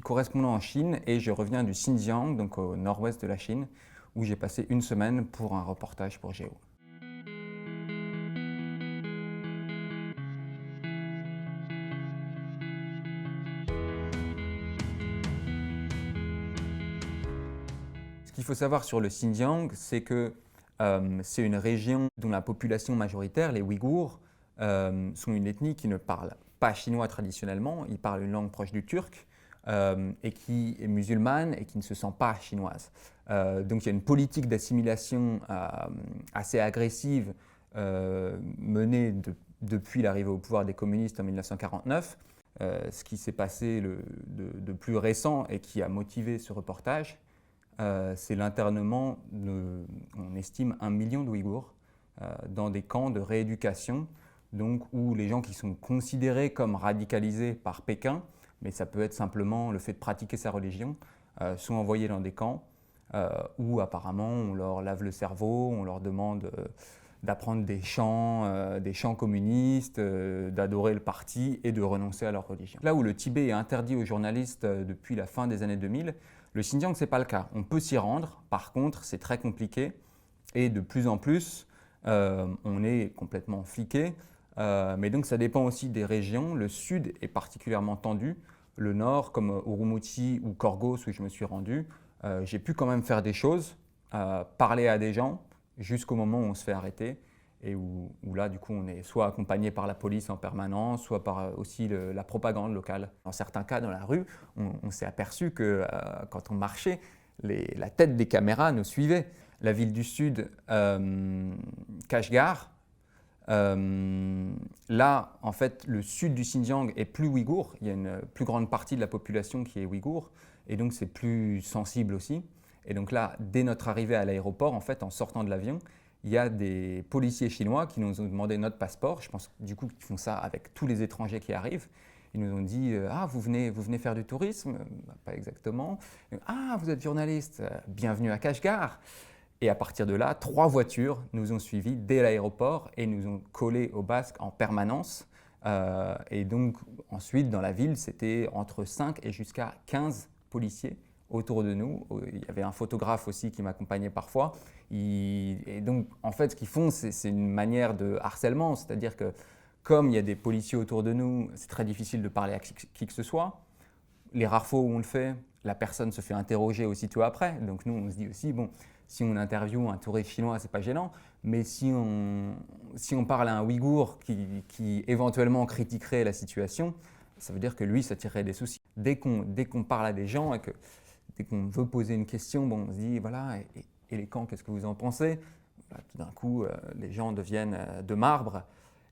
correspondant en Chine et je reviens du Xinjiang, donc au nord-ouest de la Chine, où j'ai passé une semaine pour un reportage pour Géo. Ce qu'il faut savoir sur le Xinjiang, c'est que c'est une région dont la population majoritaire, les Ouïghours, sont une ethnie qui ne parle pas chinois traditionnellement, ils parlent une langue proche du turc et qui est musulmane et qui ne se sent pas chinoise. Donc il y a une politique d'assimilation assez agressive menée depuis l'arrivée au pouvoir des communistes en 1949. Ce qui s'est passé de plus récent et qui a motivé ce reportage, c'est l'internement, on estime, 1 million d'Ouïghours dans des camps de rééducation, donc où les gens qui sont considérés comme radicalisés par Pékin, mais ça peut être simplement le fait de pratiquer sa religion, sont envoyés dans des camps où apparemment on leur lave le cerveau, on leur demande d'apprendre des chants communistes, d'adorer le parti et de renoncer à leur religion. Là où le Tibet est interdit aux journalistes depuis la fin des années 2000, le Xinjiang, ce n'est pas le cas. On peut s'y rendre, par contre, c'est très compliqué et de plus en plus, on est complètement fliqué. Mais donc, ça dépend aussi des régions. Le sud est particulièrement tendu. Le nord, comme Urumqi ou Korgos, où je me suis rendu, j'ai pu quand même faire des choses, parler à des gens, jusqu'au moment où on se fait arrêter et où là, du coup, on est soit accompagné par la police en permanence, soit par aussi la propagande locale. Dans certains cas, dans la rue, on s'est aperçu que quand on marchait, la tête des caméras nous suivait. La ville du sud, Kashgar, là, en fait, le sud du Xinjiang est plus ouïghour. Il y a une plus grande partie de la population qui est ouïghour et donc c'est plus sensible aussi. Et donc là, dès notre arrivée à l'aéroport, en fait, en sortant de l'avion, il y a des policiers chinois qui nous ont demandé notre passeport. Je pense du coup qu'ils font ça avec tous les étrangers qui arrivent. Ils nous ont dit « Ah, vous venez faire du tourisme ?» Pas exactement. « Ah, vous êtes journaliste, bienvenue à Kashgar !» Et à partir de là, 3 voitures nous ont suivis dès l'aéroport et nous ont collés au basque en permanence. Et donc ensuite, dans la ville, c'était entre 5 et jusqu'à 15 policiers autour de nous. Il y avait un photographe aussi qui m'accompagnait parfois. Et donc, en fait, ce qu'ils font, c'est une manière de harcèlement. C'est-à-dire que comme il y a des policiers autour de nous, c'est très difficile de parler à qui que ce soit. Les rares fois où on le fait, la personne se fait interroger aussitôt après. Donc nous, on se dit aussi, bon, si on interviewe un touriste chinois, c'est pas gênant. Mais si on parle à un Ouïghour qui éventuellement critiquerait la situation, ça veut dire que lui, ça tirerait des soucis. Dès qu'on parle à des gens et dès qu'on veut poser une question, bon, on se dit, voilà, et les camps, qu'est-ce que vous en pensez? Là, tout d'un coup, les gens deviennent de marbre.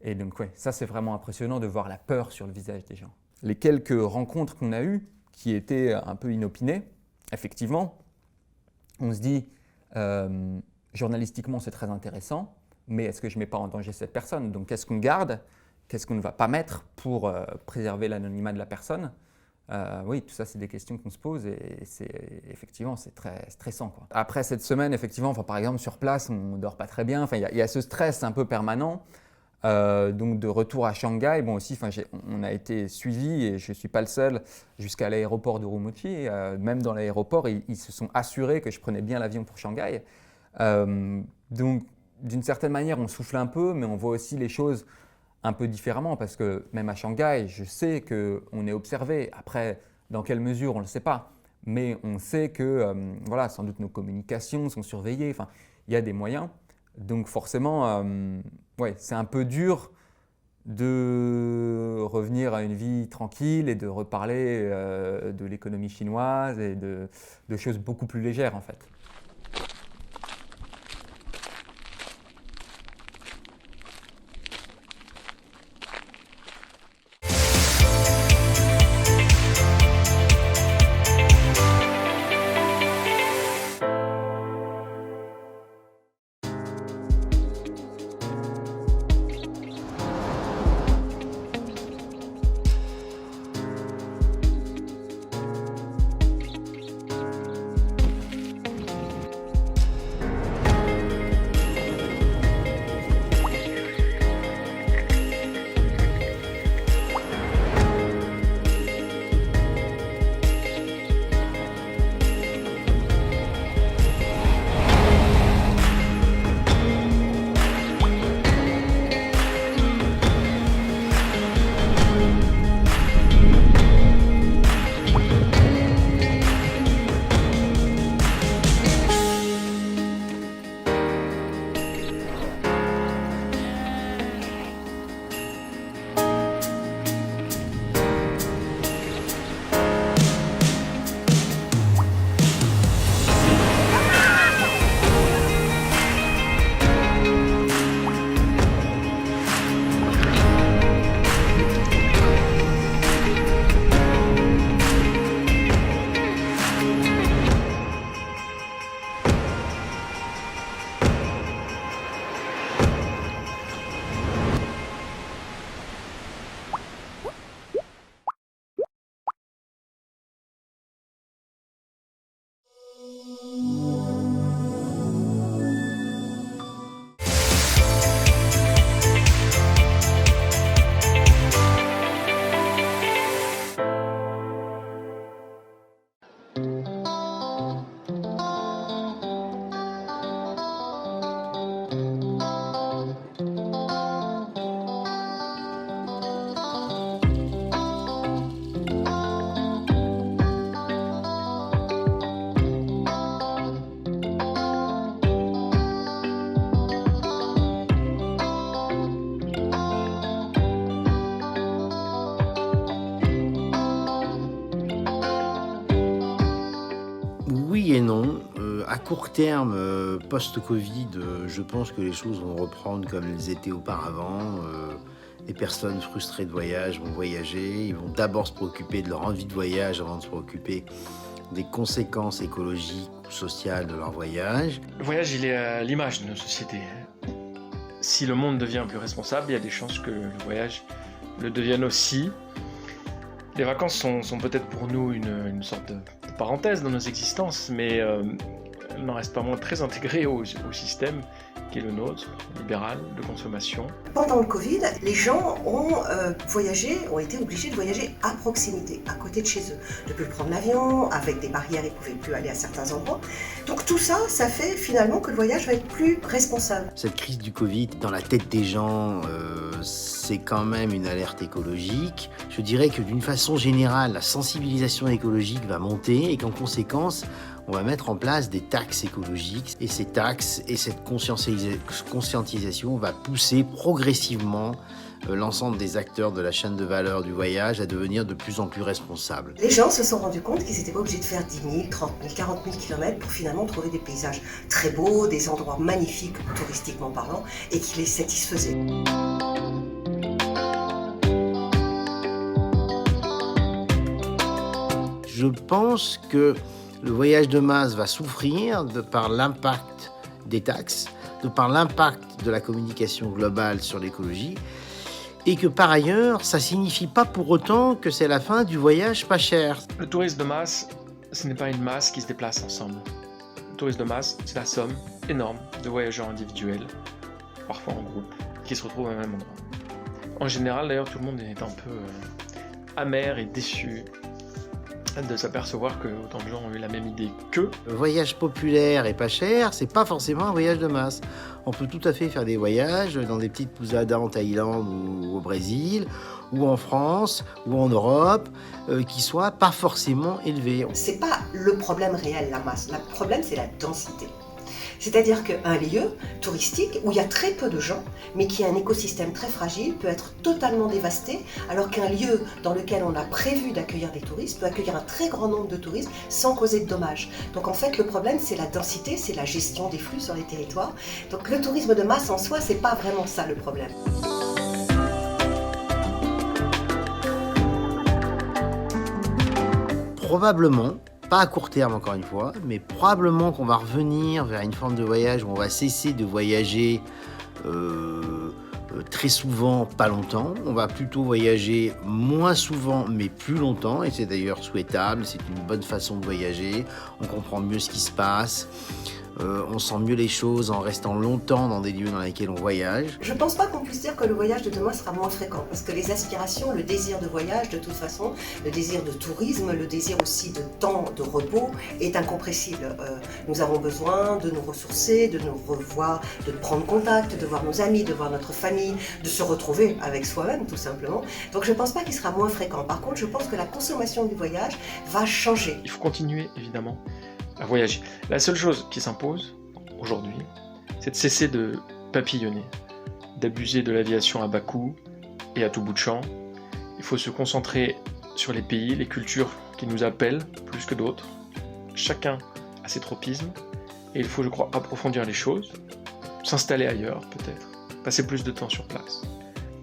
Et donc, ouais, ça, c'est vraiment impressionnant de voir la peur sur le visage des gens. Les quelques rencontres qu'on a eues, qui étaient un peu inopinées, effectivement, on se dit, journalistiquement, c'est très intéressant, mais est-ce que je ne mets pas en danger cette personne? Donc, qu'est-ce qu'on garde? Qu'est-ce qu'on ne va pas mettre pour préserver l'anonymat de la personne? Oui, tout ça, c'est des questions qu'on se pose et effectivement, c'est très stressant, quoi. Après cette semaine, effectivement, enfin, par exemple, sur place, on ne dort pas très bien. Enfin, il y a ce stress un peu permanent. Donc de retour à Shanghai, bon aussi, on a été suivis et je ne suis pas le seul jusqu'à l'aéroport de Urumqi. Même dans l'aéroport, ils se sont assurés que je prenais bien l'avion pour Shanghai. Donc d'une certaine manière, on souffle un peu, mais on voit aussi les choses un peu différemment parce que même à Shanghai, je sais qu'on est observé. Après, dans quelle mesure, on ne le sait pas. Mais on sait que voilà, sans doute nos communications sont surveillées. Enfin, il y a des moyens. Donc forcément, ouais, c'est un peu dur de revenir à une vie tranquille et de reparler de l'économie chinoise et de choses beaucoup plus légères en fait. court terme, post-Covid, je pense que les choses vont reprendre comme elles étaient auparavant. Les personnes frustrées de voyage vont voyager. Ils vont d'abord se préoccuper de leur envie de voyage avant de se préoccuper des conséquences écologiques ou sociales de leur voyage. Le voyage, il est à l'image de nos sociétés. Si le monde devient plus responsable, il y a des chances que le voyage le devienne aussi. Les vacances sont peut-être pour nous une sorte de parenthèse dans nos existences, mais elles n'en restent pas moins très intégrées au système qui est le nôtre, libéral, de consommation. Pendant le Covid, les gens ont été obligés de voyager à proximité, à côté de chez eux. De ne plus prendre l'avion, avec des barrières, ils ne pouvaient plus aller à certains endroits. Donc tout ça, ça fait finalement que le voyage va être plus responsable. Cette crise du Covid, dans la tête des gens, c'est quand même une alerte écologique. Je dirais que d'une façon générale, la sensibilisation écologique va monter et qu'en conséquence, on va mettre en place des taxes écologiques. Et ces taxes et cette conscientisation va pousser progressivement l'ensemble des acteurs de la chaîne de valeur du voyage à devenir de plus en plus responsables. Les gens se sont rendus compte qu'ils n'étaient pas obligés de faire 10 000, 30 000, 40 000 km pour finalement trouver des paysages très beaux, des endroits magnifiques touristiquement parlant, et qui les satisfaisaient. Je pense que le voyage de masse va souffrir de par l'impact des taxes, de par l'impact de la communication globale sur l'écologie, et que par ailleurs, ça ne signifie pas pour autant que c'est la fin du voyage pas cher. Le tourisme de masse, ce n'est pas une masse qui se déplace ensemble. Le tourisme de masse, c'est la somme énorme de voyageurs individuels, parfois en groupe, qui se retrouvent au même endroit. En général, d'ailleurs, tout le monde est un peu amer et déçu de s'apercevoir que autant de gens ont eu la même idée qu'eux. Le voyage populaire et pas cher, c'est pas forcément un voyage de masse. On peut tout à fait faire des voyages dans des petites pousadas en Thaïlande ou au Brésil, ou en France, ou en Europe, qui soient pas forcément élevés. C'est pas le problème réel, la masse. Le problème, c'est la densité. C'est-à-dire qu'un lieu touristique où il y a très peu de gens, mais qui a un écosystème très fragile, peut être totalement dévasté, alors qu'un lieu dans lequel on a prévu d'accueillir des touristes peut accueillir un très grand nombre de touristes sans causer de dommages. Donc en fait, le problème, c'est la densité, c'est la gestion des flux sur les territoires. Donc le tourisme de masse en soi, c'est pas vraiment ça le problème. Probablement, pas à court terme encore une fois, mais probablement qu'on va revenir vers une forme de voyage où on va cesser de voyager très souvent, pas longtemps. On va plutôt voyager moins souvent, mais plus longtemps, et c'est d'ailleurs souhaitable, c'est une bonne façon de voyager. On comprend mieux ce qui se passe. On sent mieux les choses en restant longtemps dans des lieux dans lesquels on voyage. Je ne pense pas qu'on puisse dire que le voyage de demain sera moins fréquent, parce que les aspirations, le désir de voyage, de toute façon, le désir de tourisme, le désir aussi de temps de repos est incompressible. Nous avons besoin de nous ressourcer, de nous revoir, de prendre contact, de voir nos amis, de voir notre famille, de se retrouver avec soi-même tout simplement. Donc je ne pense pas qu'il sera moins fréquent. Par contre, je pense que la consommation du voyage va changer. Il faut continuer, évidemment, à voyager. La seule chose qui s'impose aujourd'hui, c'est de cesser de papillonner, d'abuser de l'aviation à bas coût et à tout bout de champ. Il faut se concentrer sur les pays, les cultures qui nous appellent plus que d'autres. Chacun a ses tropismes et il faut, je crois, approfondir les choses, s'installer ailleurs peut-être, passer plus de temps sur place.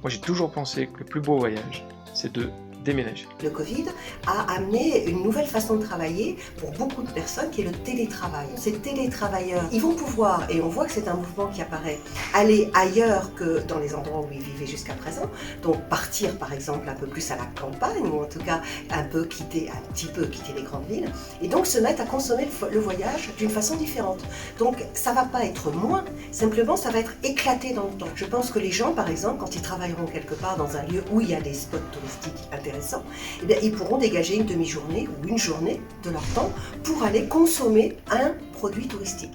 Moi j'ai toujours pensé que le plus beau voyage, c'est de déménager. Le Covid a amené une nouvelle façon de travailler pour beaucoup de personnes qui est le télétravail. Ces télétravailleurs, ils vont pouvoir, et on voit que c'est un mouvement qui apparaît, aller ailleurs que dans les endroits où ils vivaient jusqu'à présent. Donc partir par exemple un peu plus à la campagne, ou en tout cas un petit peu quitter les grandes villes, et donc se mettre à consommer le voyage d'une façon différente. Donc ça va pas être moins, simplement ça va être éclaté dans le temps. Je pense que les gens par exemple, quand ils travailleront quelque part dans un lieu où il y a des spots touristiques intéressants, eh bien, ils pourront dégager une demi-journée ou une journée de leur temps pour aller consommer un produit touristique.